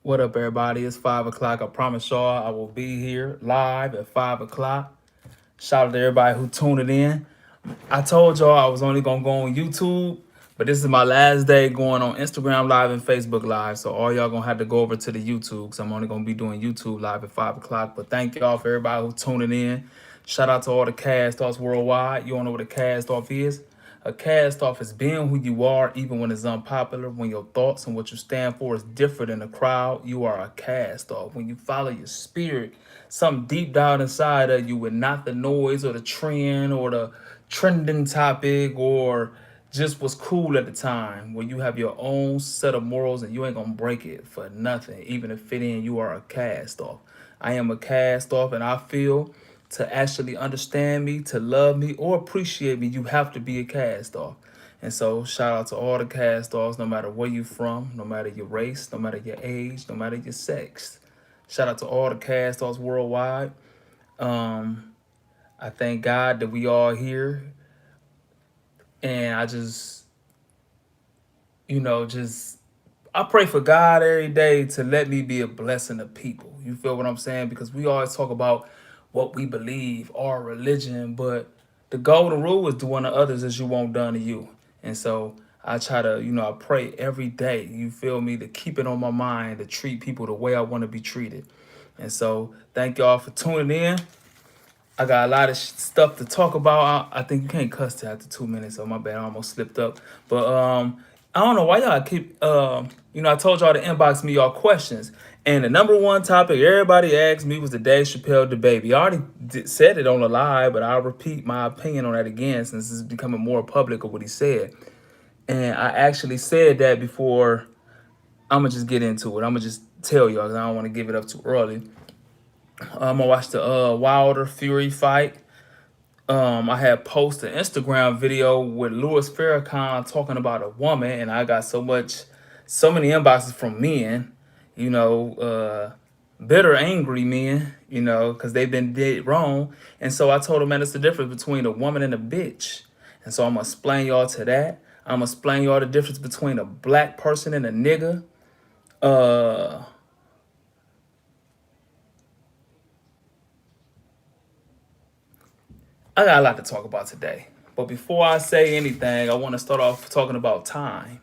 What up, everybody? It's 5 o'clock. I promise y'all I will be here live at 5 o'clock. Shout out to everybody who tuned in. I told y'all I was only gonna go on YouTube, but this is my last day going on Instagram Live and Facebook Live. So all y'all gonna have to go over to the YouTube because I'm only gonna be doing YouTube Live at 5 o'clock. But thank y'all for everybody who tuning in. Shout out to all the cast offs worldwide. You don't know what a cast off is? A cast off is being who you are, even when it's unpopular. When your thoughts and what you stand for is different in the crowd, you are a cast off. When you follow your spirit, something deep down inside of you, and not the noise or the trend or the trending topic or just what's cool at the time. Where you have your own set of morals and you ain't gonna break it for nothing. Even if fit in, you are a cast off. I am a cast off, and I feel to actually understand me, to love me, or appreciate me, you have to be a cast off. And so, shout out to all the cast offs, no matter where you from, no matter your race, no matter your age, no matter your sex. Shout out to all the cast offs worldwide. Um, I thank God that we all here, and I just, just I pray for God every day to let me be a blessing to people. You feel what I'm saying? Because we always talk about what we believe, our religion, but the golden rule is do unto others as you want done to you. And so I try to, I pray every day, you feel me, to keep it on my mind, to treat people the way I want to be treated. And so thank y'all for tuning in. I got a lot of stuff to talk about. I think you can't cuss till after 2 minutes, so my bad, I almost slipped up. But I don't know why y'all keep I told y'all to inbox me y'all questions. And the number one topic everybody asked me was the Dave Chapelle debate. I already said it on the live, but I'll repeat my opinion on that again since it's becoming more public of what he said. And I actually said that before. I'm gonna just get into it. I'm gonna just tell y'all because I don't want to give it up too early. I'm gonna watch the Wilder Fury fight. I had posted an Instagram video with Louis Farrakhan talking about a woman, and I got so many inboxes from men, you know, bitter, angry men, because they've been did wrong. And so I told them, man, it's the difference between a woman and a bitch. And so I'm gonna explain y'all to that. I'm gonna explain y'all the difference between a black person and a nigga. Uh, I got a lot to talk about today. But before I say anything, I want to start off talking about time.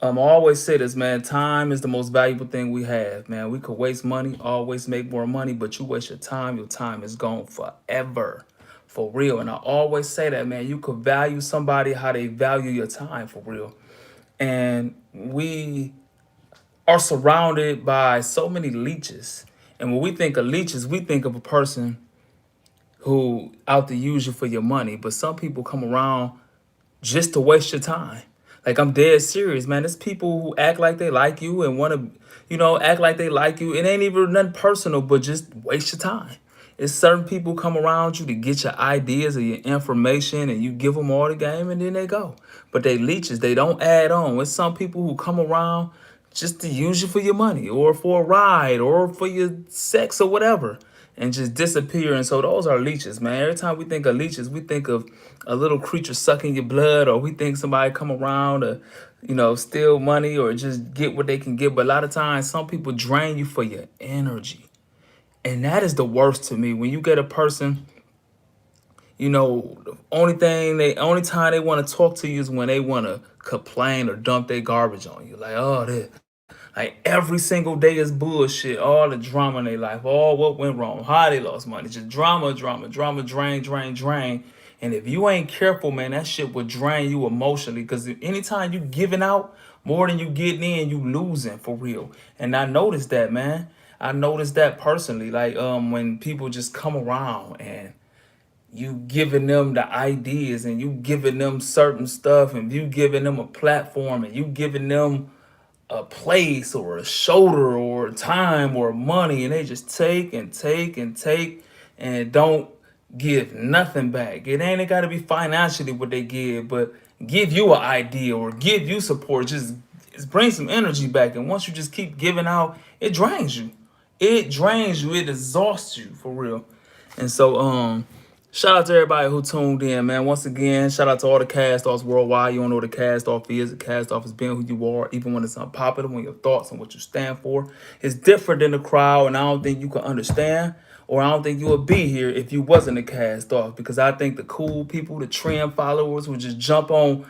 I always say this, man. Time is the most valuable thing we have, man. We could waste money, always make more money, but you waste your time is gone forever. For real. And I always say that, man. You could value somebody how they value your time, for real. And we are surrounded by so many leeches. And when we think of leeches, we think of a person who out to use you for your money. But some people come around just to waste your time. Like, I'm dead serious, man. There's people who act like they like you and want to, act like they like you. It ain't even nothing personal, but just waste your time. It's certain people come around you to get your ideas or your information, and you give them all the game, and then they go. But they leeches. They don't add on. It's some people who come around just to use you for your money or for a ride or for your sex or whatever, and just disappear. And so those are leeches, man. Every time we think of leeches, we think of a little creature sucking your blood, or we think somebody come around to, steal money or just get what they can get. But a lot of times, some people drain you for your energy. And that is the worst to me. When you get a person, the only time they want to talk to you is when they want to complain or dump their garbage on you. Like, oh, this. Like, every single day is bullshit. All the drama in their life, all what went wrong, how they lost money, just drama, drama, drama, drain, drain, drain. And if you ain't careful, man, that shit will drain you emotionally. Because anytime you giving out more than you getting in, you losing for real. And I noticed that, man. I noticed that personally. Like, when people just come around and you giving them the ideas and you giving them certain stuff and you giving them a platform and you giving them a place or a shoulder or time or money, and they just take and take and take and don't give nothing back. It ain't got to be financially what they give, but give you an idea or give you support. Just bring some energy back. And once you just keep giving out, it drains you. It drains you. It exhausts you for real. And so Shout out to everybody who tuned in, man. Once again, shout out to all the cast offs worldwide. You don't know what a cast off is. A cast off is being who you are, even when it's unpopular, when your thoughts and what you stand for is different than the crowd. And I don't think you can understand, or I don't think you would be here if you wasn't a cast off. Because I think the cool people, the trend followers, would just jump on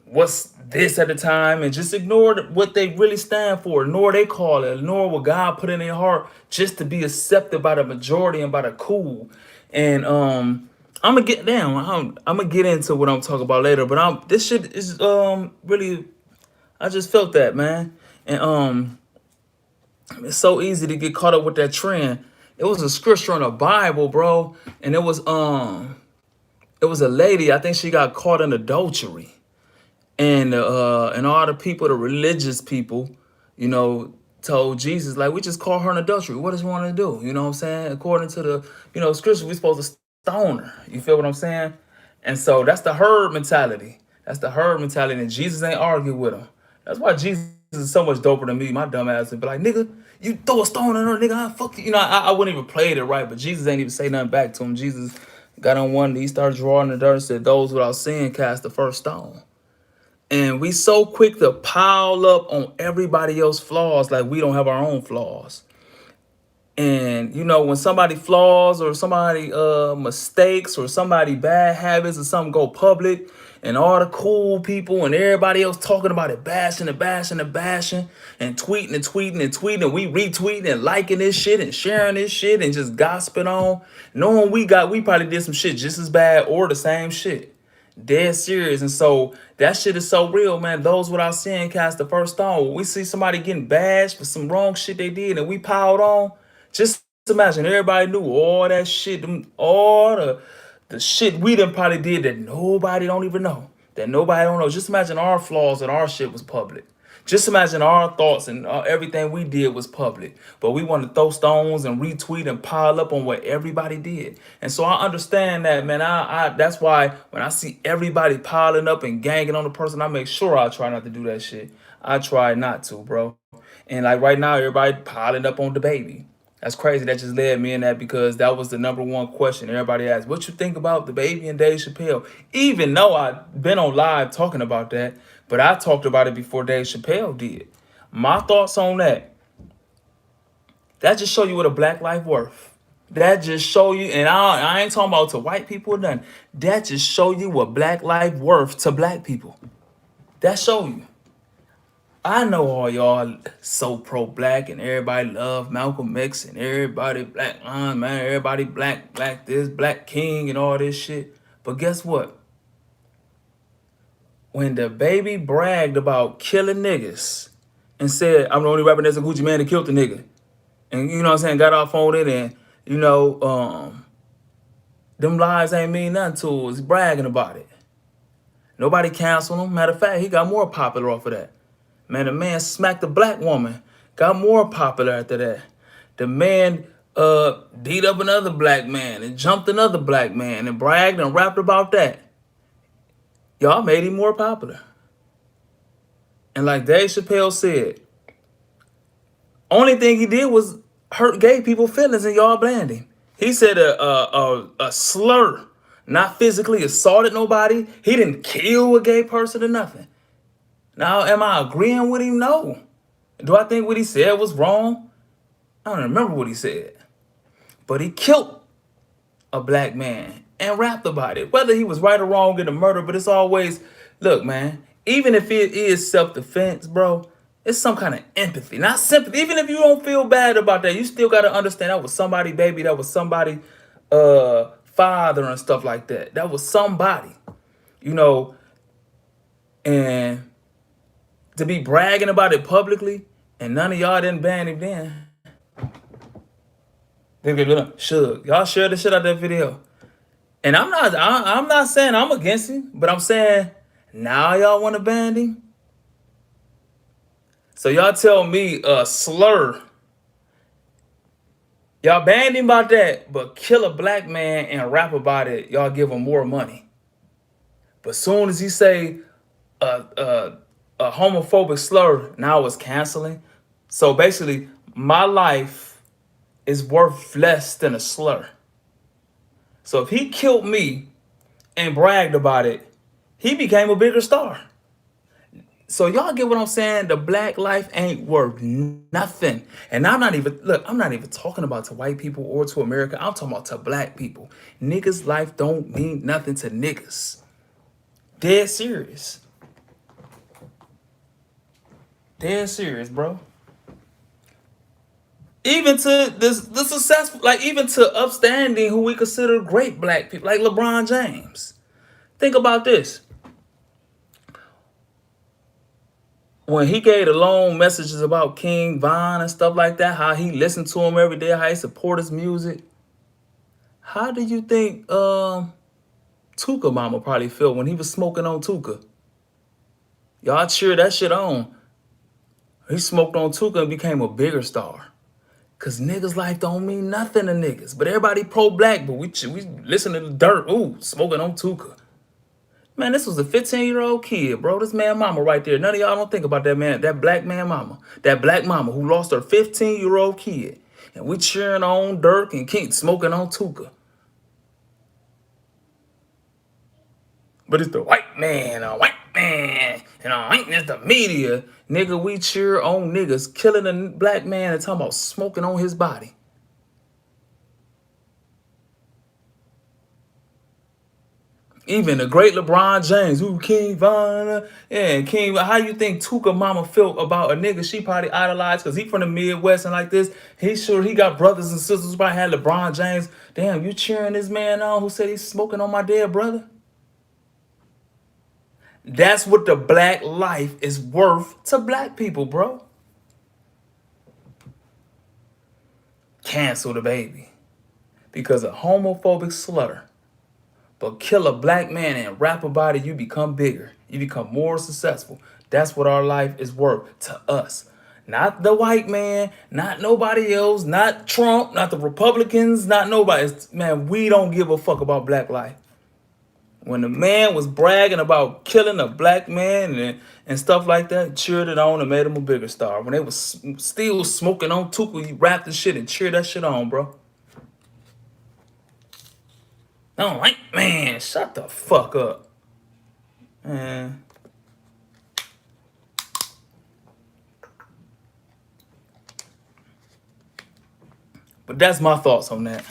what's this at the time and just ignore what they really stand for, ignore they call it, ignore what God put in their heart just to be accepted by the majority and by the cool. And I'm gonna get down. I'm gonna get into what I'm talking about later. But this shit is really, I just felt that, man. And it's so easy to get caught up with that trend. It was a scripture in the Bible, bro, and it was a lady. I think she got caught in adultery, and all the people, the religious people, you know, told Jesus, like, we just call her an adultery. What does she want to do? You know what I'm saying? According to the, scripture, we supposed to stone her. You feel what I'm saying? And so that's the herd mentality. That's the herd mentality, and Jesus ain't argue with them. That's why Jesus is so much doper than me. My dumb ass would be like, nigga, you throw a stone at her, nigga. I fuck you. I wouldn't even play it right, but Jesus ain't even say nothing back to him. Jesus got on one knee, he started drawing the dirt and said, those without sin cast the first stone. And we so quick to pile up on everybody else's flaws like we don't have our own flaws. And when somebody flaws or somebody mistakes or somebody bad habits or something go public, and all the cool people and everybody else talking about it, bashing and bashing and bashing and tweeting and tweeting and tweeting, and we retweeting and liking this shit and sharing this shit and just gossiping on, knowing we probably did some shit just as bad or the same shit. Dead serious. And so that shit is so real, man. Those without sin cast the first stone. When we see somebody getting bashed for some wrong shit they did and we piled on, just imagine everybody knew all that shit, all the shit we done probably did that nobody don't even know. That nobody don't know. Just imagine our flaws and our shit was public. Just imagine our thoughts and everything we did was public. But we want to throw stones and retweet and pile up on what everybody did. And so I understand that, man. I that's why when I see everybody piling up and ganging on the person, I make sure I try not to do that shit. I try not to, bro. And like right now, everybody piling up on the baby. That's crazy. That just led me in that because that was the number one question everybody asked. What you think about the baby and Dave Chappelle? Even though I've been on live talking about that, but I talked about it before Dave Chappelle did. My thoughts on that just show you what a black life worth. That just show you, and I ain't talking about to white people or nothing. That just show you what black life worth to black people. That show you. I know all y'all so pro-black and everybody love Malcolm X and everybody black, man, everybody black this, black king and all this shit. But guess what? When the baby bragged about killing niggas and said, I'm the only rapper that's a Gucci man that killed the nigga. And you know what I'm saying, got off on it and, them lies ain't mean nothing to us. He's bragging about it. Nobody canceled him. Matter of fact, he got more popular off of that. Man, the man smacked a black woman, got more popular after that. The man beat up another black man and jumped another black man and bragged and rapped about that. Y'all made him more popular. And like Dave Chappelle said, only thing he did was hurt gay people feelings and y'all banned him. He said a slur, not physically assaulted nobody. He didn't kill a gay person or nothing. Now, am I agreeing with him? No. Do I think what he said was wrong? I don't remember what he said. But he killed a black man and rapped about it. Whether he was right or wrong in the murder, but it's always, look, man, even if it is self-defense, bro, it's some kind of empathy, not sympathy. Even if you don't feel bad about that, you still got to understand that was somebody, baby, that was somebody father and stuff like that. That was somebody, and to be bragging about it publicly, and none of y'all didn't ban him then. Should y'all share the shit out of that video? And I'm not saying I'm against him, but I'm saying now y'all want to ban him. So y'all tell me a slur. Y'all banned him about that, but kill a black man and rap about it, y'all give him more money. But soon as he say a homophobic slur, now it's canceling. So basically, my life is worth less than a slur. So if he killed me and bragged about it, he became a bigger star. So y'all get what I'm saying? The black life ain't worth nothing. And I'm not even look, I'm not even talking about to white people or to America. I'm talking about to black people. Niggas' life don't mean nothing to niggas. Dead serious. Dead serious, bro. Even to this the successful, like even to upstanding who we consider great black people, like LeBron James. Think about this. When he gave the long messages about King Von and stuff like that, how he listened to him every day, how he support his music. How do you think Tuka mama probably felt when he was smoking on Tuka? Y'all cheer that shit on. He smoked on Tuka and became a bigger star. Cause niggas' life don't mean nothing to niggas. But everybody pro-black, but we listen to the dirt. Ooh, smoking on Tuka. Man, this was a 15-year-old kid, bro. This man mama right there. None of y'all don't think about that man, that black man mama. That black mama who lost her 15-year-old kid. And we cheering on Dirk and King smoking on Tuka. But it's the white man, ain't this the media. Nigga, we cheer on niggas killing a black man and talking about smoking on his body. Even the great LeBron James, who King Von, yeah, King. How you think Tuka mama felt about a nigga she probably idolized because he from the Midwest and like this? He sure he got brothers and sisters who probably had LeBron James. Damn, you cheering this man on who said he's smoking on my dead brother? That's what the black life is worth to black people, bro. Cancel the baby because a homophobic slur. But kill a black man and rap about it, you become bigger. You become more successful. That's what our life is worth to us. Not the white man, not nobody else, not Trump, not the Republicans, not nobody. Man, we don't give a fuck about black life. When the man was bragging about killing a black man and stuff like that, cheered it on and made him a bigger star. When they was still smoking on Tuka, you rapped the shit and cheered that shit on, bro. I don't like, man, shut the fuck up. Man. But that's my thoughts on that.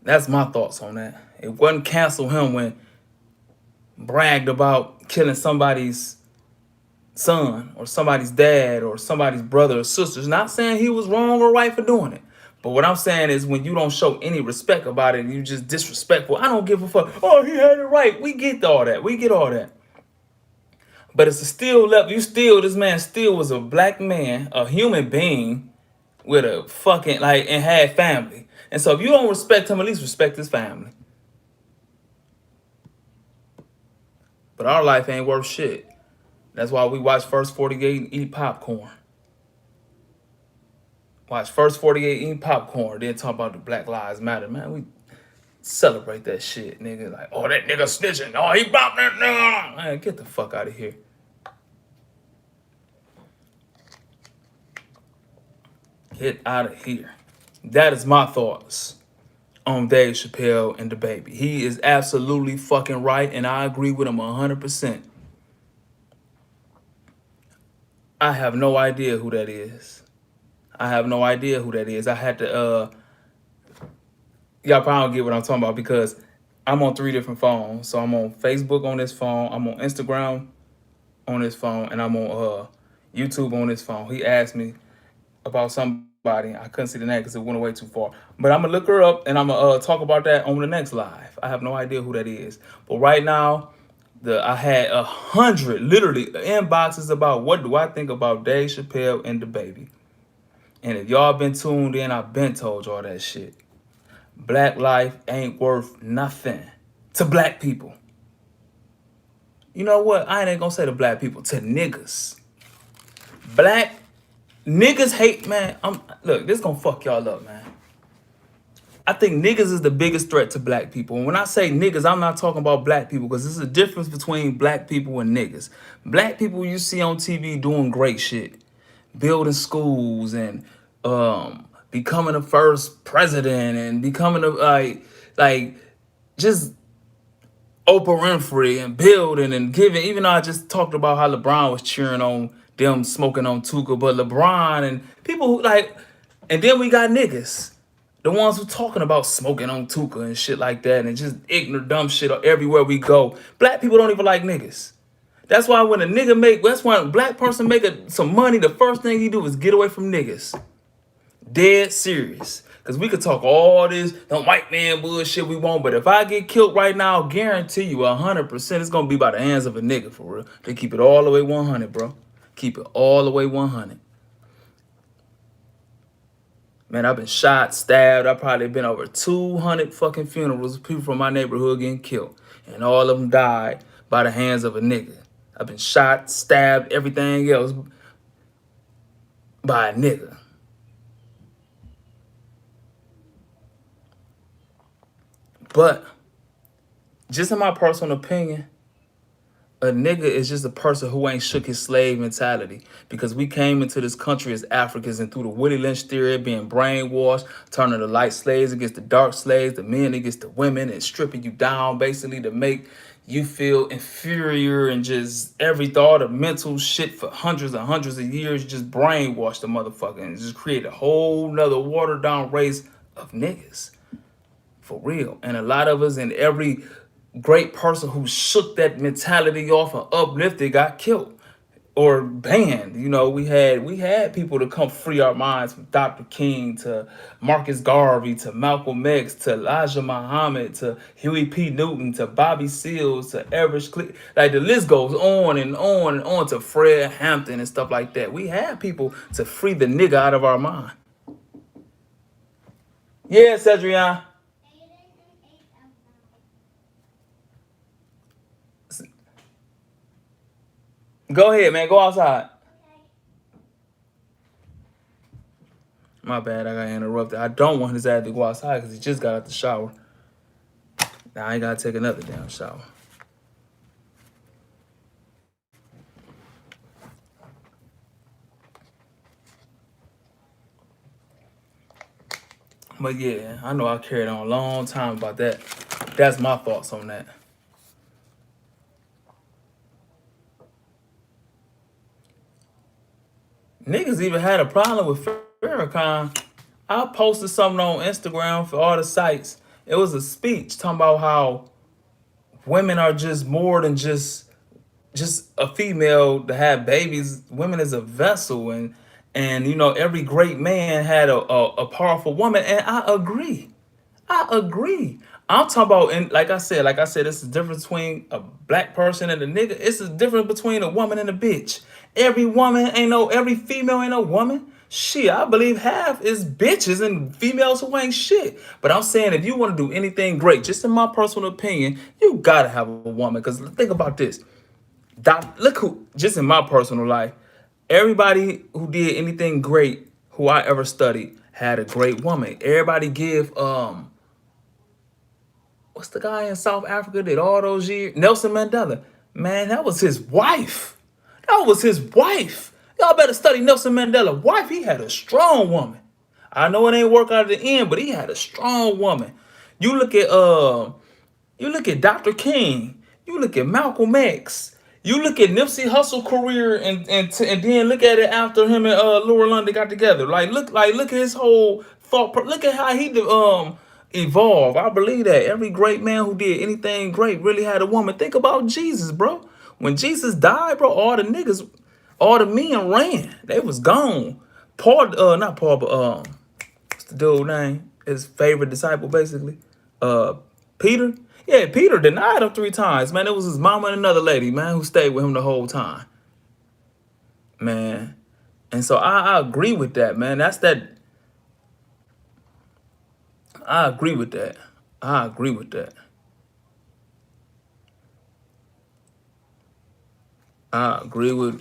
That's my thoughts on that. It wasn't cancel him when bragged about killing somebody's son or somebody's dad or somebody's brother or sisters. Not saying he was wrong or right for doing it. But what I'm saying is when you don't show any respect about it and you just disrespectful, I don't give a fuck. Oh, he had it right. We get all that. We get all that. But it's a still level. This man still was a black man, a human being with a fucking, like, and had family. And so if you don't respect him, at least respect his family. But our life ain't worth shit. That's why we watch First 48 and eat popcorn. Watch First 48 eating popcorn, then talk about the Black Lives Matter. Man, we celebrate that shit, nigga. Like, oh, that nigga snitching. Oh, he bopped that nigga. Man, get the fuck out of here. Get out of here. That is my thoughts on Dave Chapelle and the baby. He is absolutely fucking right, and I agree with him 100%. I have no idea who that is. I have no idea who that is. I had to, y'all probably don't get what I'm talking about because I'm on 3 different phones. So I'm on Facebook on this phone, I'm on Instagram on this phone, and I'm on YouTube on this phone. He asked me about somebody. I couldn't see the name because it went away too far. But I'm going to look her up and I'm going to talk about that on the next live. I have no idea who that is. But right now, I had 100 literally inboxes about what do I think about Dave Chapelle and the baby. And if y'all been tuned in, I've been told y'all that shit. Black life ain't worth nothing to black people. You know what? I ain't gonna say to black people, to niggas. Black niggas hate, man. Look, this gonna fuck y'all up, man. I think niggas is the biggest threat to black people. And when I say niggas, I'm not talking about black people because there's a difference between black people and niggas. Black people you see on TV doing great shit. Building schools and becoming the first president and becoming a like just Oprah Winfrey and building and giving. Even though I just talked about how LeBron was cheering on them smoking on Tuka, but LeBron and people who like, and then we got niggas, the ones who talking about smoking on Tuka and shit like that, and just ignorant dumb shit everywhere we go. Black people don't even like niggas. That's why when a nigga make, that's when a black person make some money, the first thing he do is get away from niggas. Dead serious. Because we could talk all this, the white man bullshit we want, but if I get killed right now, guarantee you 100% it's going to be by the hands of a nigga for real. They keep it all the way 100, bro. Keep it all the way 100. Man, I've been shot, stabbed. I've probably been over 200 fucking funerals of people from my neighborhood getting killed. And all of them died by the hands of a nigga. I've been shot, stabbed, everything else by a nigga. But just in my personal opinion, a nigga is just a person who ain't shook his slave mentality, because we came into this country as Africans and through the Willie Lynch theory, being brainwashed, turning the light slaves against the dark slaves, the men against the women, and stripping you down basically to make you feel inferior, and just every thought of mental shit for hundreds and hundreds of years, just brainwashed the motherfucker and just create a whole nother watered down race of niggas. For real. And a lot of us, and every great person who shook that mentality off and uplifted got killed or banned. You know, we had people to come free our minds, from Dr. King to Marcus Garvey to Malcolm X to Elijah Muhammad to Huey P. Newton to Bobby Seals to Everett Cle-, like the list goes on and on and on, to Fred Hampton and stuff like that. We had people to free the nigga out of our mind. Yeah, Cedrian. Go ahead, man. Go outside. My bad, I got interrupted. I don't want his ass to go outside because he just got out the shower. Now I ain't gotta take another damn shower. But yeah, I know I carried on a long time about that. That's my thoughts on that. Niggas even had a problem with Farrakhan. I posted something on Instagram for all the sites. It was a speech talking about how women are just more than just a female to have babies. Women is a vessel, and you know, every great man had a powerful woman, and I agree. I agree. I'm talking about, and like I said, it's the difference between a black person and a nigga. It's the difference between a woman and a bitch. Every female ain't no woman. Shit, I believe half is bitches and females who ain't shit. But I'm saying, if you want to do anything great, just in my personal opinion, you gotta have a woman. Cause think about this. Look who, just in my personal life, everybody who did anything great, who I ever studied, had a great woman. Everybody give what's the guy in South Africa did all those years? Nelson Mandela. Man, that was his wife. That was his wife. Y'all better study Nelson Mandela. Wife, he had a strong woman. I know it ain't work out at the end, but he had a strong woman. You look at Dr. King. You look at Malcolm X. You look at Nipsey Hussle career, and then look at it after him and Laura London got together. Look at his whole thought. Look at how he evolved. I believe that every great man who did anything great really had a woman. Think about Jesus, bro. When Jesus died, bro, all the niggas, all the men ran. They was gone. Paul, not Paul, but what's the dude's name? His favorite disciple, basically. Peter. Yeah, Peter denied him 3 times, man. It was his mama and another lady, man, who stayed with him the whole time. Man. And so I agree with that, man. I agree with that. I agree with that. I agree with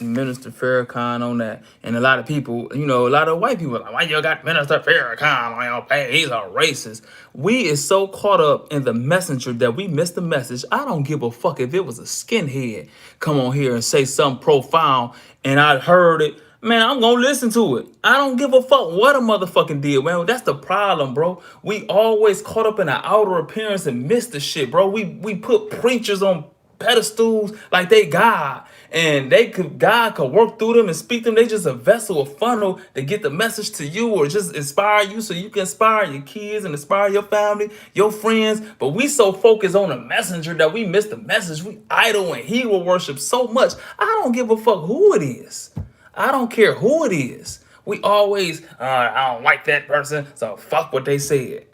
Minister Farrakhan on that. And a lot of people, you know, a lot of white people are like, why you got Minister Farrakhan on your page? He's a racist. We is so caught up in the messenger that we miss the message. I don't give a fuck if it was a skinhead come on here and say something profound and I heard it. Man, I'm gonna listen to it. I don't give a fuck what a motherfucking did, man. That's the problem, bro. We always caught up in the outer appearance and miss the shit, bro. We put preachers on pedestals like they God. And God could work through them and speak them. They just a vessel, a funnel to get the message to you or just inspire you so you can inspire your kids and inspire your family, your friends. But we so focused on the messenger that we miss the message. We idol and hero worship so much. I don't give a fuck who it is. I don't care who it is. We always, I don't like that person, so fuck what they said.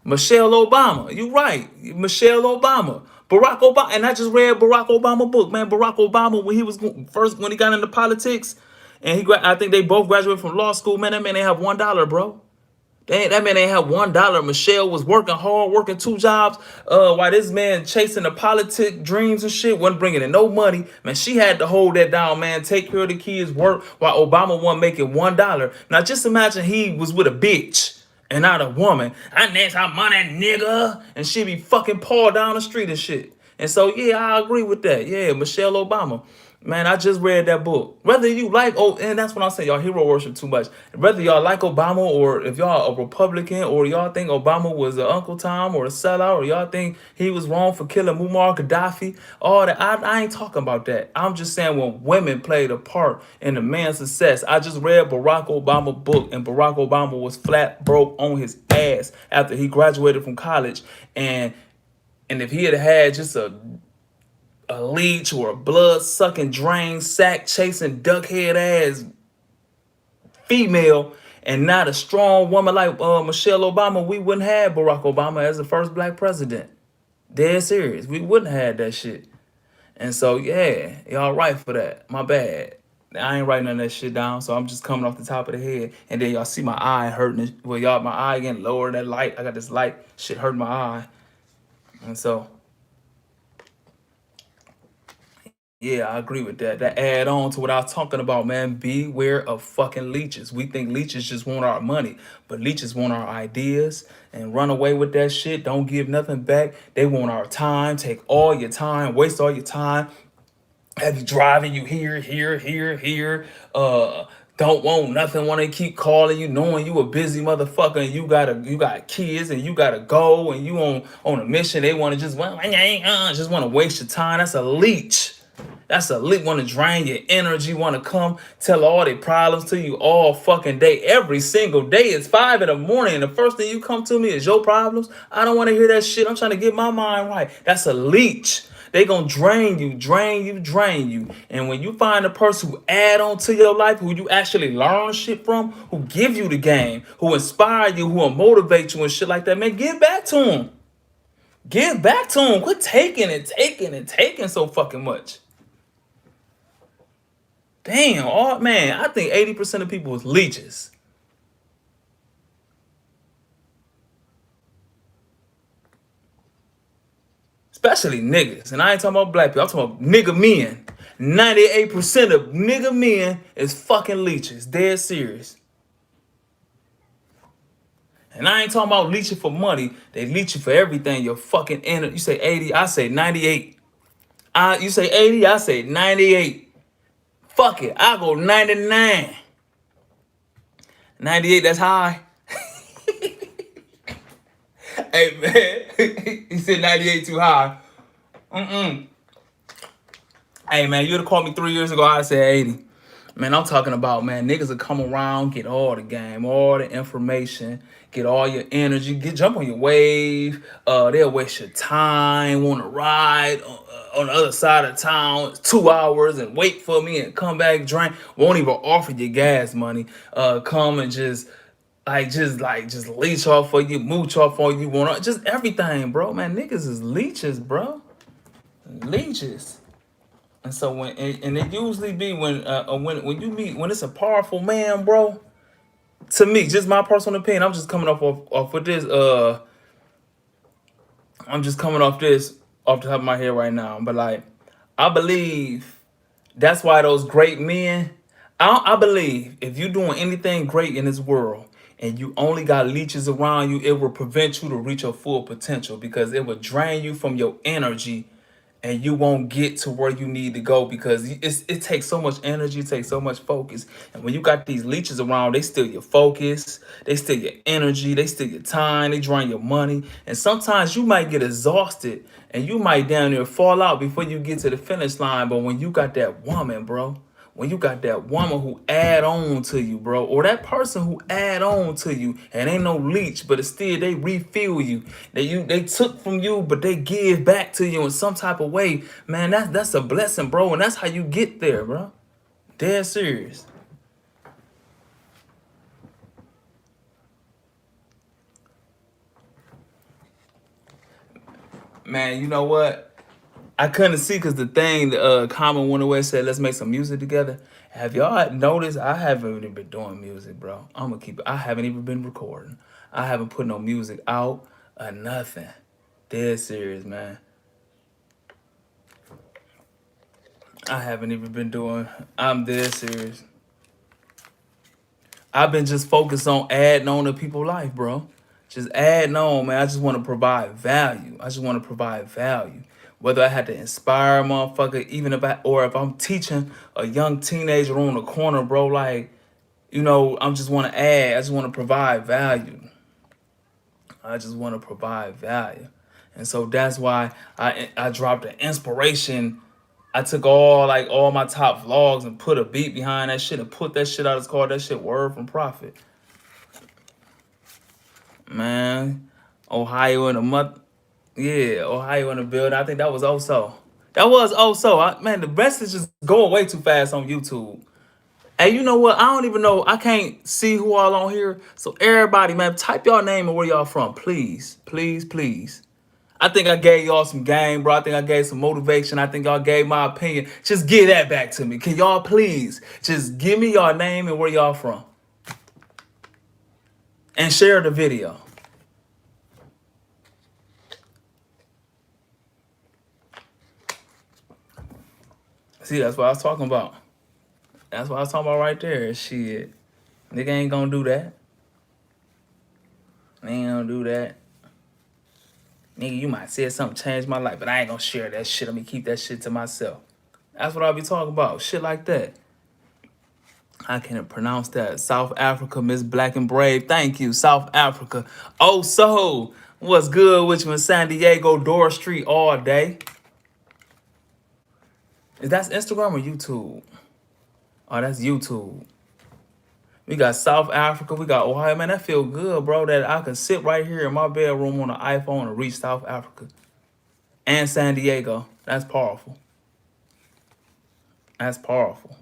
Michelle Obama, you right. Michelle Obama. Barack Obama, and I just read Barack Obama book, man. Barack Obama, when he was first, when he got into politics, and I think they both graduated from law school, man, that man ain't have $1, bro. That man ain't have $1. Michelle was working hard, working 2 jobs. While this man chasing the politic dreams and shit, wasn't bringing in no money. Man, she had to hold that down, man. Take care of the kids, work while Obama wasn't making $1. Now just imagine he was with a bitch and not a woman. I need some money, nigga, and she be fucking Paul down the street and shit. And so yeah, I agree with that. Yeah, Michelle Obama. Man, I just read that book. Whether you like, and that's what I'm saying, y'all hero worship too much. Whether y'all like Obama or if y'all a Republican or y'all think Obama was an Uncle Tom or a sellout or y'all think he was wrong for killing Muammar Gaddafi, all that, I ain't talking about that. I'm just saying when women played a part in the man's success. I just read Barack Obama book and Barack Obama was flat broke on his ass after he graduated from college. And if he had had just a leech or a blood sucking drain sack chasing duckhead ass female and not a strong woman like Michelle Obama, we wouldn't have Barack Obama as the first black president. Dead serious. We wouldn't have that shit. And so yeah, y'all right for that. My bad. I ain't writing none of that shit down, so I'm just coming off the top of the head. And then y'all see my eye hurting. Well, y'all, my eye getting lower. That light, I got this light shit hurting my eye. And so yeah, I agree with that. That add on to what I was talking about, man. Beware of fucking leeches. We think leeches just want our money, but leeches want our ideas and run away with that shit. Don't give nothing back. They want our time. Take all your time, waste all your time. Have you driving you here, here, here, here. Don't want nothing. Want to keep calling you, knowing you a busy motherfucker, and you got kids, and you gotta go, and you on a mission. They want to just want to waste your time. That's a leech. That's a leak. Want to drain your energy. Want to come tell all their problems to you all fucking day, every single day. It's 5 in the morning, and the first thing you come to me is your problems. I don't want to hear that shit. I'm trying to get my mind right. That's a leech. They gonna drain you, drain you, drain you. And when you find a person who add on to your life, who you actually learn shit from, who give you the game, who inspire you, who will motivate you and shit like that, man, give back to them. Give back to them. Quit taking and taking and taking so fucking much. Damn, man, I think 80% of people is leeches. Especially niggas. And I ain't talking about black people. I'm talking about nigga men. 98% of nigga men is fucking leeches. Dead serious. And I ain't talking about leeching for money. They leech you for everything. Your fucking energy. You say 80, I say 98. You say 80, I say 98. Fuck it, I go 99. 98, that's high. Hey, man. He said 98 too high. Hey, man, you'd have called me 3 years ago, I'd say 80. Man, I'm talking about, man, niggas will come around, get all the game, all the information, get all your energy, jump on your wave. They'll waste your time, want to ride on the other side of town 2 hours and wait for me and come back, drink. Won't even offer you gas money. Come and just leech off for you, mooch off on you, want just everything, bro. Man, niggas is leeches, bro. Leeches. And so and it usually be when you meet, when it's a powerful man, bro. To me, just my personal opinion, I'm just coming off of this. I'm just coming off this off the top of my head right now. But like, I believe that's why those great men. I believe if you're doing anything great in this world and you only got leeches around you, it will prevent you to reach your full potential because it will drain you from your energy and you won't get to where you need to go because it takes so much energy, it takes so much focus. And when you got these leeches around, they steal your focus, they steal your energy, they steal your time, they drain your money. And sometimes you might get exhausted and you might down there fall out before you get to the finish line. But when you got that woman, bro, when you got that woman who add on to you, bro, or that person who add on to you, and ain't no leech, but it's still they refill you. They took from you, but they give back to you in some type of way. Man, that's a blessing, bro, and that's how you get there, bro. Dead serious. Man, you know what? I couldn't see because the thing, the Common went away said, let's make some music together. Have y'all noticed? I haven't even been doing music, bro. I'm gonna keep it. I haven't even been recording. I haven't put no music out or nothing. Dead serious, man. I haven't even been doing. I'm dead serious. I've been just focused on adding on to people's life, bro. Just adding on, man. I just want to provide value. I just want to provide value. Whether I had to inspire a motherfucker, even if I or if I'm teaching a young teenager on the corner, bro, like, I'm just want to add. I just want to provide value. I just want to provide value. And so that's why I dropped an inspiration. I took all my top vlogs and put a beat behind that shit and put that shit out. It's called that shit Word from Profit. Man, Ohio in a month. Yeah, Ohio in the building. I think that was also. That was also. Man, the best is just going way too fast on YouTube. Hey, you know what? I don't even know. I can't see who all on here. So everybody, man, type y'all name and where y'all from. Please, please, please. I think I gave y'all some game, bro. I think I gave some motivation. I think y'all gave my opinion. Just give that back to me. Can y'all please just give me y'all name and where y'all from? And share the video. See, that's what I was talking about. That's what I was talking about right there. Shit. Nigga ain't gonna do that. Ain't gonna do that. Nigga, you might say something changed my life, but I ain't gonna share that shit. Let me keep that shit to myself. That's what I'll be talking about. Shit like that. I can't pronounce that. South Africa, Miss Black and Brave. Thank you, South Africa. Oh, so what's good with you in San Diego, Dora Street all day? Is that Instagram or YouTube? Oh, that's YouTube. We got South Africa. We got Ohio. Man, that feel good, bro, that I can sit right here in my bedroom on an iPhone and reach South Africa and San Diego. That's powerful. That's powerful.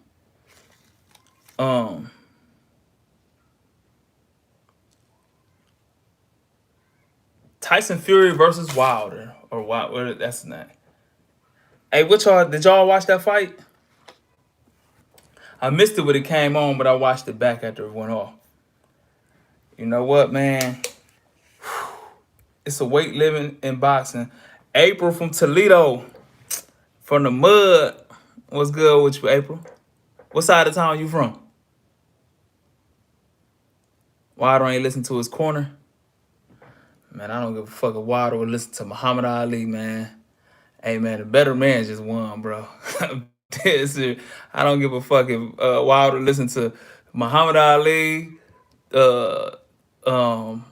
Um, Tyson Fury versus Wilder or Wilder. That's not. Hey, did y'all watch that fight? I missed it when it came on, but I watched it back after it went off. You know what, man? It's a weight limit in boxing. April from Toledo, from the mud. What's good with you, April? What side of town you from? Wilder ain't listen to his corner. Man, I don't give a fuck if Wilder would listen to Muhammad Ali, man. Hey, man, the better man just won, bro. I don't give a fuck if Wilder listen to Muhammad Ali. Uh, um,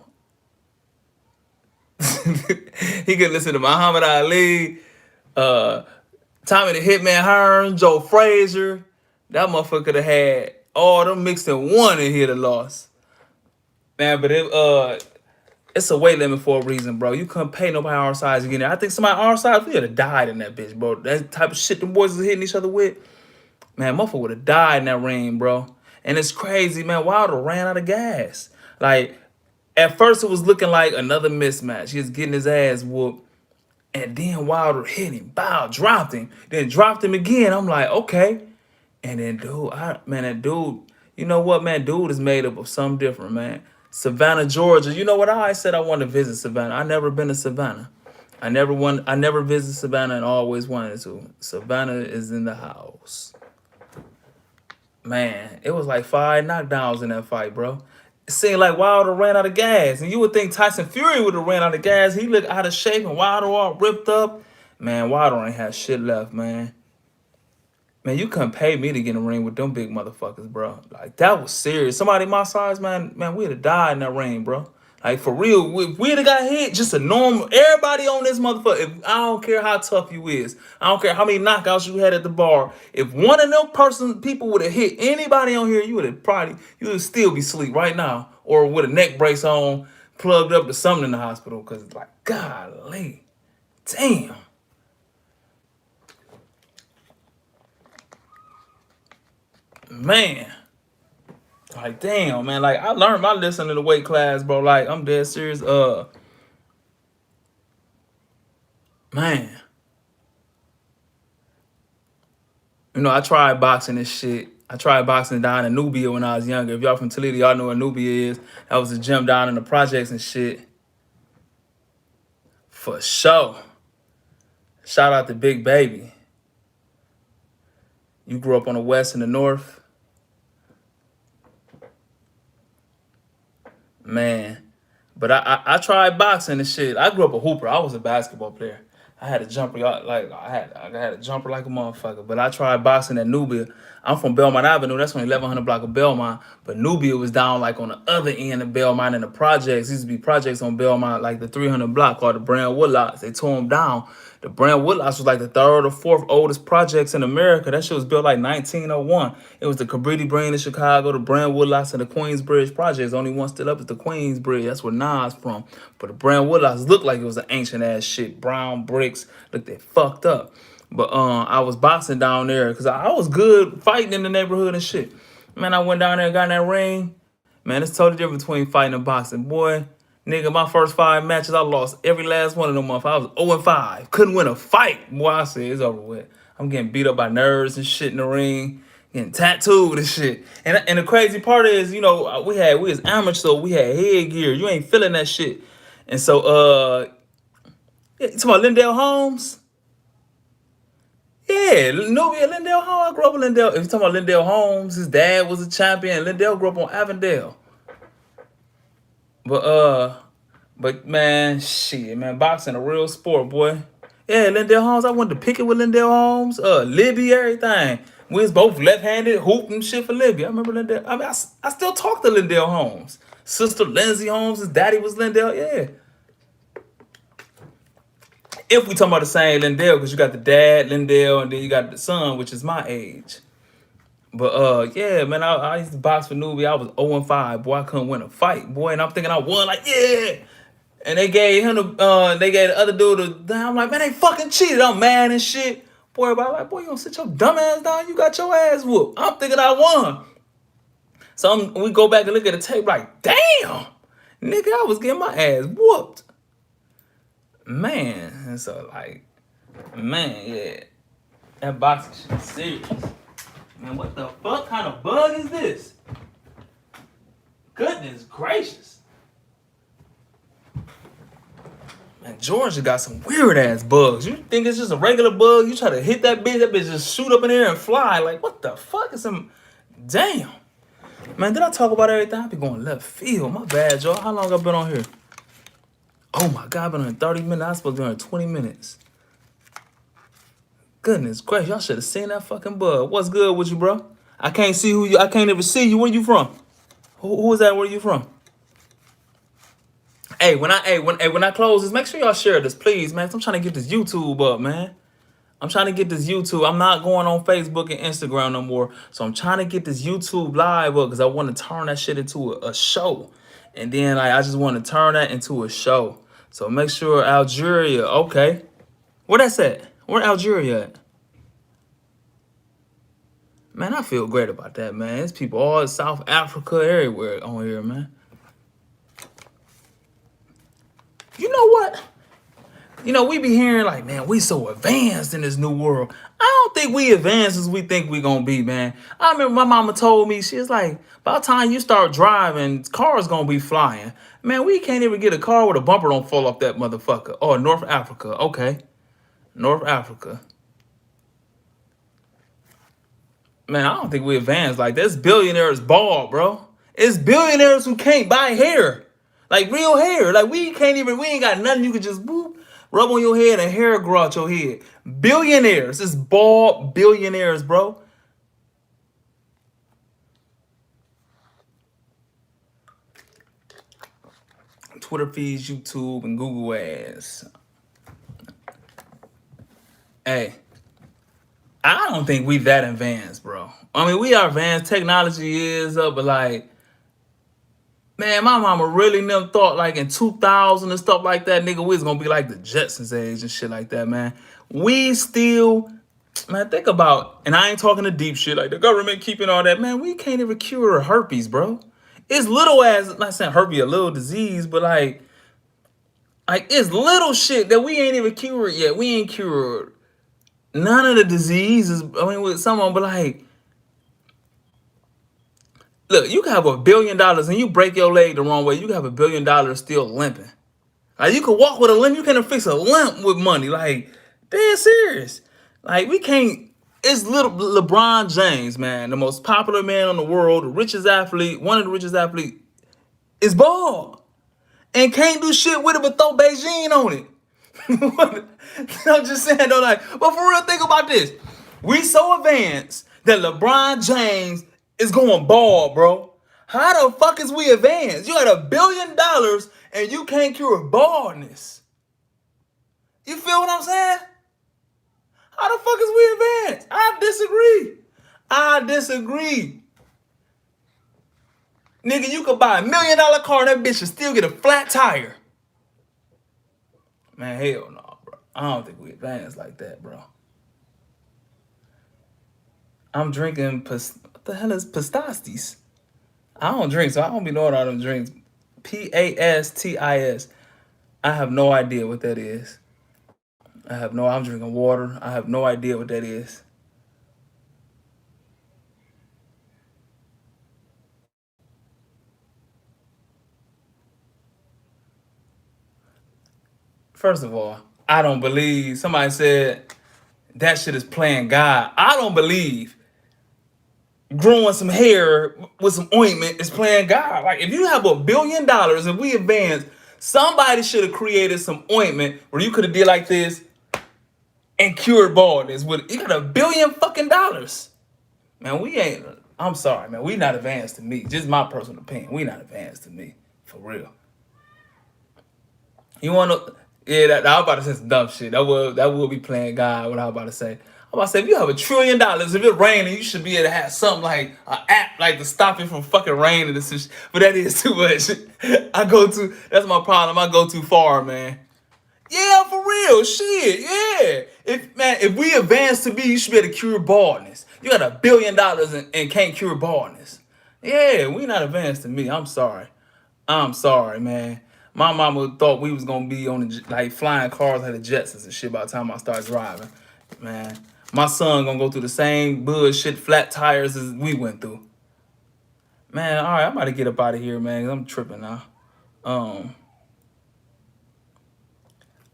he could listen to Muhammad Ali, Tommy the Hitman Hearns, Joe Frazier. That motherfucker could have had all them mixed in one and he'd have lost. Man, but it's a weight limit for a reason, bro. You couldn't pay nobody our size to get in there. I think somebody our size, we would have died in that bitch, bro. That type of shit them boys was hitting each other with. Man, motherfucker would have died in that ring, bro. And it's crazy, man. Wilder ran out of gas. Like, at first it was looking like another mismatch. He was getting his ass whooped. And then Wilder hit him. Bow, dropped him. Then dropped him again. I'm like, okay. And then, that dude, you know what, man? Dude is made up of something different, man. Savannah, Georgia. You know what? I always said I wanted to visit Savannah. I never been to Savannah. I never visited Savannah and always wanted to. Savannah is in the house. Man, it was like 5 knockdowns in that fight, bro. It seemed like Wilder ran out of gas. And you would think Tyson Fury would have ran out of gas. He looked out of shape and Wilder all ripped up. Man, Wilder ain't have shit left, man. Man, you couldn't pay me to get in the ring with them big motherfuckers, bro. Like, that was serious. Somebody my size, man, we'd have died in that ring, bro. Like, for real, we'd have got hit, just a normal, everybody on this motherfucker, if, I don't care how tough you is, I don't care how many knockouts you had at the bar, if one of them people would have hit anybody on here, you would still be asleep right now, or with a neck brace on, plugged up to something in the hospital, because it's like, golly, damn. Man. Like, damn, man. Like, I learned my lesson in the weight class, bro. Like, I'm dead serious. Man. You know, I tried boxing and shit. I tried boxing down in Nubia when I was younger. If y'all from Toledo, y'all know what Nubia is. That was a gym down in the projects and shit. For sure. Shout out to Big Baby. You grew up on the west and the north. Man. But I tried boxing and shit. I grew up a hooper. I was a basketball player. I had a jumper like I had a jumper like a motherfucker. But I tried boxing at Nubia. I'm from Belmont Avenue. That's on 1100 block of Belmont. But Nubia was down like on the other end of Belmont in the projects. Used to be projects on Belmont, like the 300 block called the Brand Woodlots. They tore them down. The Brand Woodlots was like the third or fourth oldest projects in America. That shit was built like 1901. It was the Cabrini Brain in Chicago, the Brand Woodlots, and the Queensbridge projects. Only one still up is the Queensbridge. That's where Nas from. But the Brand Woodlots looked like it was an ancient ass shit. Brown bricks. Looked they fucked up. But I was boxing down there because I was good fighting in the neighborhood and shit. Man, I went down there and got in that ring. Man, it's totally different between fighting and boxing. Boy, nigga, my first 5 matches, I lost every last one of them months. I was 0-5. Couldn't win a fight. Boy, I said, it's over with. I'm getting beat up by nerves and shit in the ring. Getting tattooed and shit. And the crazy part is, you know, we was amateurs, so we had headgear. You ain't feeling that shit. And so, you talking about Lindell Holmes? Yeah, Nubia, Lindell Holmes. I grew up with Lindell. If you're talking about Lindell Holmes, his dad was a champion. Lindell grew up on Avondale. But man, shit, man, boxing a real sport, boy. Yeah, Lindell Holmes. I went to picket with Lindell Holmes. Libby, everything. We was both left-handed, hooping shit for Libby. I remember Lindell. I mean, I still talk to Lindell Holmes. Sister Lindsay Holmes, his daddy was Lindell. Yeah. If we talking about the same Lindell, because you got the dad, Lindell, and then you got the son, which is my age. But yeah, man, I used to box for Newbie. I was 0-5. Boy, I couldn't win a fight, boy. And I'm thinking I won, like, yeah. And they gave him they gave the other dude I'm like, man, they fucking cheated. I'm mad and shit. Boy, everybody like, boy, you don't sit your dumb ass down. You got your ass whooped. I'm thinking I won. So we go back and look at the tape like, damn, nigga, I was getting my ass whooped. Man, and so like, man, yeah, that boxing shit is serious. Man, what the fuck kind of bug is this? Goodness gracious. Man, Georgia got some weird ass bugs. You think it's just a regular bug? You try to hit that bitch just shoot up in there and fly. Like, what the fuck is some, damn. Man, did I talk about everything? I be going left field. My bad, y'all. How long I been on here? Oh my God, I've been on 30 minutes. I was supposed to be on 20 minutes. Goodness gracious, y'all should have seen that fucking bug. What's good with you, bro? I can't see I can't even see you. Where you from? Who is that? Where you from? Hey, when I close this, make sure y'all share this, please, man. I'm trying to get this YouTube up, man. I'm trying to get this YouTube. I'm not going on Facebook and Instagram no more. So I'm trying to get this YouTube live up because I want to turn that shit into a show. And then I just want to turn that into a show. So make sure Algeria, okay. Where that's at? Where Algeria at? Man, I feel great about that, man. There's people all in South Africa, everywhere on here, man. You know what? You know, we be hearing like, man, we so advanced in this new world. I don't think we advanced as we think we gonna be, man. I remember my mama told me, she was like, by the time you start driving, cars gonna be flying. Man, we can't even get a car with a bumper don't fall off that motherfucker. Oh, North Africa, okay. North Africa. Man, I don't think we advanced like this. Billionaires bald, bro. It's billionaires who can't buy hair. Like real hair. Like we ain't got nothing you could just boop. Rub on your head and hair grow out your head. Billionaires. It's bald billionaires, bro. Twitter feeds, YouTube, and Google ads. Hey, I don't think we that advanced, bro. I mean, we are advanced. Technology is up, but like, man, my mama really never thought like in 2000 and stuff like that, nigga, we was gonna be like the Jetsons age and shit like that, man. We still, man, think about, and I ain't talking the deep shit like the government keeping all that, man. We can't even cure herpes, bro. It's little as, not saying herpes a little disease, but like it's little shit that we ain't even cured yet. We ain't cured none of the diseases. I mean, with someone, but like, look, you can have $1 billion and you break your leg the wrong way. You can have $1 billion still limping. Like you could walk with a limp. You can't fix a limp with money. Like, dead serious. Like we can't. It's little LeBron James, man, the most popular man in the world, the richest athlete, one of the richest athletes, is bald and can't do shit with it but throw Beijing on it. I'm just saying though, like, but for real, think about this. We so advanced that LeBron James is going bald, bro. How the fuck is we advanced? You got $1 billion and you can't cure baldness. You feel what I'm saying? How the fuck is we advanced? I disagree. I disagree. Nigga, you could buy $1 million car and that bitch should still get a flat tire. Man, hell no, bro. I don't think we advanced like that, bro. I'm drinking, what the hell is pastastis? I don't drink, so I don't be knowing all them drinks. Pastis. I have no idea what that is. I'm drinking water. I have no idea what that is. First of all, I don't believe, somebody said that shit is playing God. I don't believe growing some hair with some ointment is playing God. Like, if you have $1 billion and we advance, somebody should have created some ointment where you could have did like this and cured baldness with, you got $1 billion. Man, we ain't, I'm sorry, man. We not advanced to me. Just my personal opinion. We not advanced to me. For real. You want to, yeah, I was about to say some dumb shit. That will be playing God, what I was about to say. I'm about to say, if you have $1 trillion, if it's raining, you should be able to have something like an app like to stop it from fucking raining and some shit. But that is too much. That's my problem. I go too far, man. Yeah, for real. Shit, yeah. If we advance to be, you should be able to cure baldness. You got $1 billion and can't cure baldness. Yeah, we not advanced to me. I'm sorry. I'm sorry, man. My mama thought we was gonna be on like flying cars like the Jetsons and shit by the time I start driving. Man, my son gonna go through the same bullshit flat tires as we went through. Man, all right, I'm about to get up out of here, man. I'm tripping now. Um,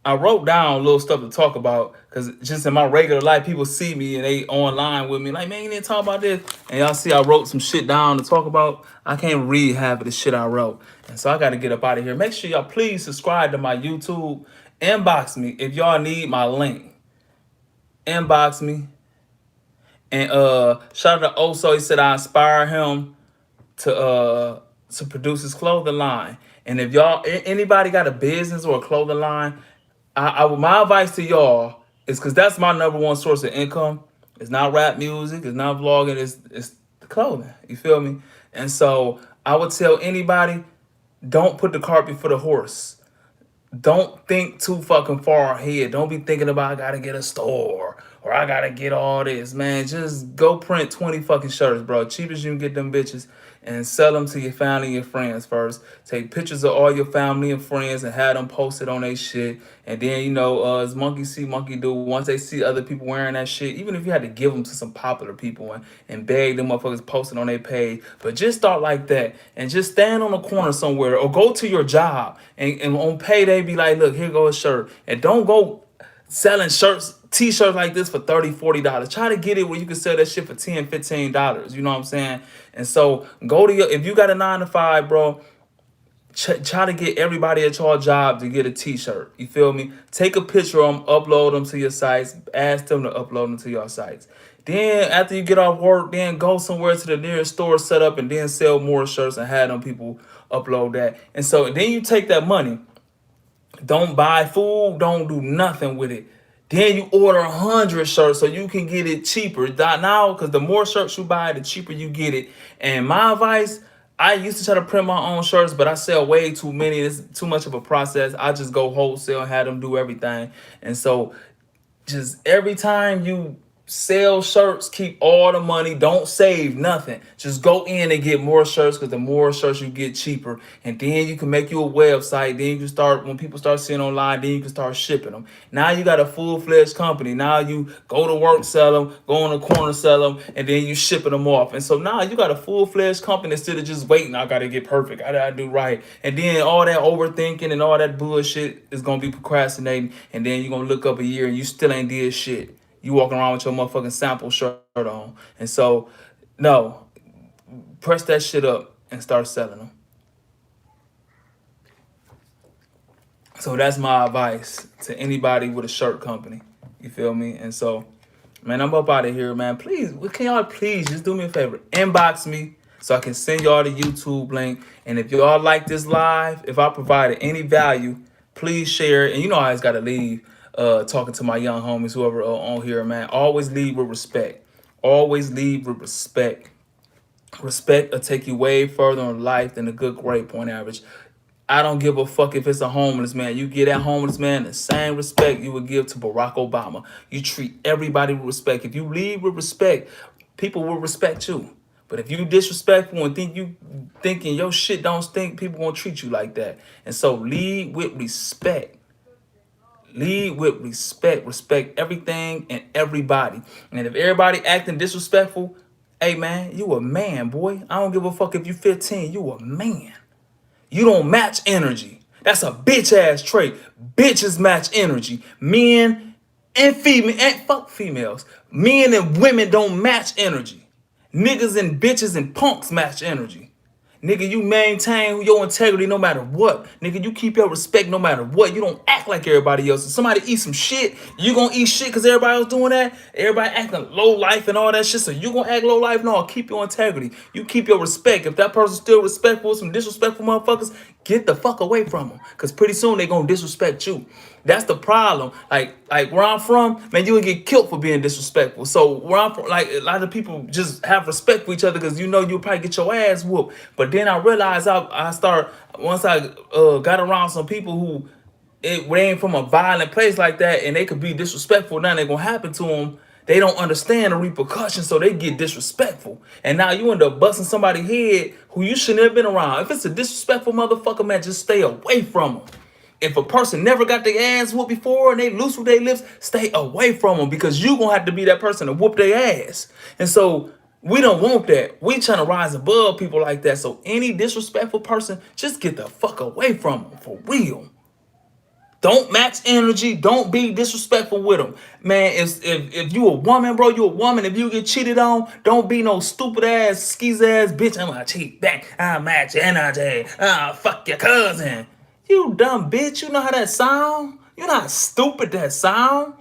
I wrote down little stuff to talk about because just in my regular life, people see me and they online with me like, man, you didn't talk about this. And y'all see I wrote some shit down to talk about. I can't read half of the shit I wrote. And so I got to get up out of here. Make sure y'all please subscribe to my YouTube. Inbox me if y'all need my link. Inbox me. And shout out to Oso. He said I inspired him to produce his clothing line. And if y'all anybody got a business or a clothing line, my advice to y'all is because that's my number one source of income. It's not rap music, it's not vlogging, it's the clothing. You feel me? And so I would tell anybody, don't put the cart before the horse. Don't think too fucking far ahead. Don't be thinking about I gotta get a store or I gotta get all this, man. Just go print 20 fucking shirts, bro. Cheap as you can get them bitches and sell them to your family and your friends first. Take pictures of all your family and friends and have them posted on their shit. And then, as monkey see, monkey do. Once they see other people wearing that shit, even if you had to give them to some popular people and beg them motherfuckers posting on their page, but just start like that and just stand on a corner somewhere or go to your job and on payday be like, look, here goes a shirt. And don't go selling shirts, t-shirts like this for $30, $40. Try to get it where you can sell that shit for $10, $15. You know what I'm saying? And so if you got a 9 to 5, bro, Try to get everybody at your job to get a t-shirt. You feel me? Take a picture of them, upload them to your sites, ask them to upload them to your sites. Then after you get off work, then go somewhere to the nearest store, set up, and then sell more shirts and have them people upload that. And so then you take that money, don't buy food, don't do nothing with it. Then you order 100 shirts so you can get it cheaper. Now, because the more shirts you buy, the cheaper you get it. And my advice, I used to try to print my own shirts, but I sell way too many. It's too much of a process. I just go wholesale and have them do everything. And so just every time you sell shirts, keep all the money. Don't save nothing. Just go in and get more shirts, because the more shirts you get, cheaper. And then you can make you a website. Then you can start, when people start seeing online, then you can start shipping them. Now you got a full-fledged company. Now you go to work, sell them, go on the corner, sell them, and then you shipping them off. And so now you got a full-fledged company instead of just waiting. I got to get perfect. I got to do right. And then all that overthinking and all that bullshit is going to be procrastinating. And then you're going to look up a year and you still ain't did shit. You walking around with your motherfucking sample shirt on. And so, no, press that shit up and start selling them. So that's my advice to anybody with a shirt company. You feel me? And so, man, I'm up out of here, man. Please, can y'all please just do me a favor? Inbox me so I can send y'all the YouTube link. And if y'all like this live, if I provided any value, please share it. And you know I always got to leave talking to my young homies, whoever on here, man. Always lead with respect. Always lead with respect. Respect will take you way further in life than a good grade point average. I don't give a fuck if it's a homeless man. You give that homeless man the same respect you would give to Barack Obama. You treat everybody with respect. If you lead with respect, people will respect you. But if you disrespectful and thinking your shit don't stink, people won't treat you like that. And so lead with respect. Lead with respect. Respect everything and everybody. And if everybody acting disrespectful, hey man, you a man, boy. I don't give a fuck if you 15. You a man. You don't match energy. That's a bitch ass trait. Bitches match energy. Men and female and fuck females. Men and women don't match energy. Niggas and bitches and punks match energy. Nigga, you maintain your integrity no matter what. Nigga, you keep your respect no matter what. You don't act like everybody else. If somebody eat some shit, you gonna eat shit because everybody else doing that? Everybody acting low life and all that shit, so you gonna act low life? No, keep your integrity. You keep your respect. If that person's still respectful, some disrespectful motherfuckers, get the fuck away from them. Because pretty soon they gonna disrespect you. That's the problem. Like where I'm from, man, you would get killed for being disrespectful. So where I'm from, like a lot of people just have respect for each other because you know you'll probably get your ass whooped. But then I realized once I got around some people who ain't from a violent place like that, and they could be disrespectful. Now they're gonna happen to them. They don't understand the repercussions, so they get disrespectful. And now you end up busting somebody's head who you shouldn't have been around. If it's a disrespectful motherfucker, man, just stay away from them. If a person never got their ass whooped before and they loose with their lips, stay away from them, because you gonna have to be that person to whoop their ass. And so we don't want that. We trying to rise above people like that. So any disrespectful person, just get the fuck away from them, for real. Don't match energy. Don't be disrespectful with them. Man, if you a woman, bro, you a woman. If you get cheated on, don't be no stupid ass, skis ass bitch. I'm gonna cheat back. I'll match energy. I'll fuck your cousin. You dumb bitch. You know how that sound? You know how stupid that sound?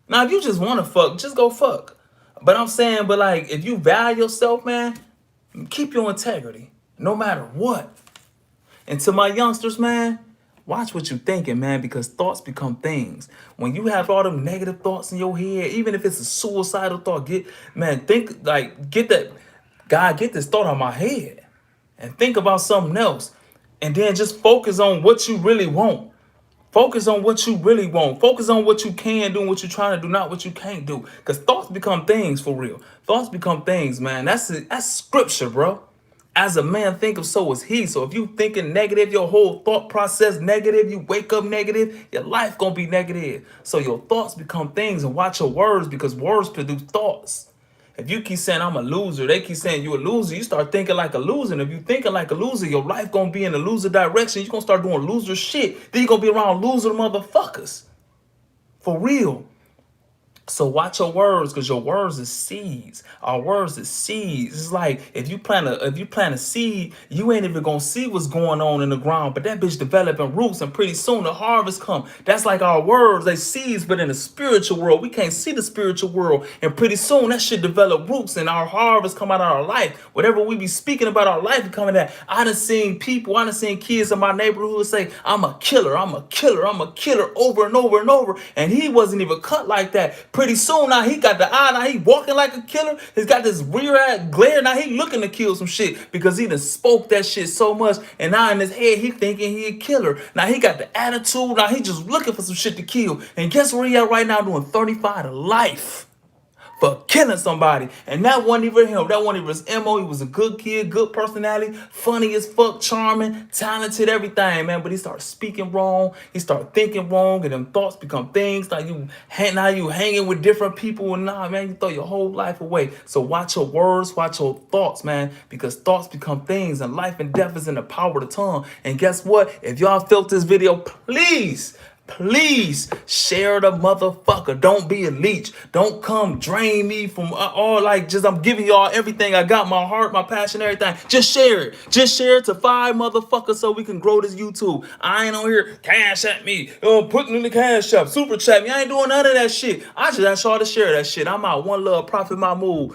Now, if you just want to fuck, just go fuck. But I'm saying, like, if you value yourself, man, keep your integrity, no matter what. And to my youngsters, man, watch what you're thinking, man, because thoughts become things. When you have all them negative thoughts in your head, even if it's a suicidal thought, get that, God, get this thought out of my head and think about something else. And then just focus on what you really want. Focus on what you really want. Focus on what you can do and what you're trying to do, not what you can't do. Because thoughts become things, for real. Thoughts become things, man. That's scripture, bro. As a man thinketh, so is he. So if you thinking negative, your whole thought process negative, you wake up negative, your life gonna be negative. So your thoughts become things, and watch your words, because words produce thoughts. If you keep saying I'm a loser, they keep saying you a loser, you start thinking like a loser. And if you thinking like a loser, your life gonna be in a loser direction. You're gonna start doing loser shit. Then you're gonna be around loser motherfuckers. For real. So watch your words, because your words is seeds. Our words is seeds. It's like if you plant a seed, you ain't even gonna see what's going on in the ground, but that bitch developing roots, and pretty soon the harvest come. That's like our words, they seeds, but in the spiritual world, we can't see the spiritual world, and pretty soon that shit develop roots, and our harvest come out of our life. Whatever we be speaking about our life coming at. I done seen kids in my neighborhood say, "I'm a killer, I'm a killer, I'm a killer," over and over and over, and he wasn't even cut like that. Pretty soon now he got the eye, now he walking like a killer. He's got this rear eye glare, now he looking to kill some shit because he done spoke that shit so much, and now in his head he thinking he a killer. Now he got the attitude, now he just looking for some shit to kill. And guess where he at right now, doing 35 to life for killing somebody. And that wasn't even him. That wasn't even his MO. He was a good kid, good personality, funny as fuck, charming, talented, everything, man. But he started speaking wrong. He started thinking wrong, and them thoughts become things. Now you hanging with different people, and nah, man, you throw your whole life away. So watch your words, watch your thoughts, man, because thoughts become things, and life and death is in the power of the tongue. And guess what? If y'all felt this video, please share the motherfucker. Don't be a leech. Don't come drain me from all like just I'm giving y'all everything I got, my heart, my passion, everything. Just share it. Just share it to 5 motherfuckers so we can grow this YouTube. I ain't on here cash at me. Putting in the cash app, super chat me. I ain't doing none of that shit. I just ask y'all to share that shit. I'm out. One love, Prophet Mahmood.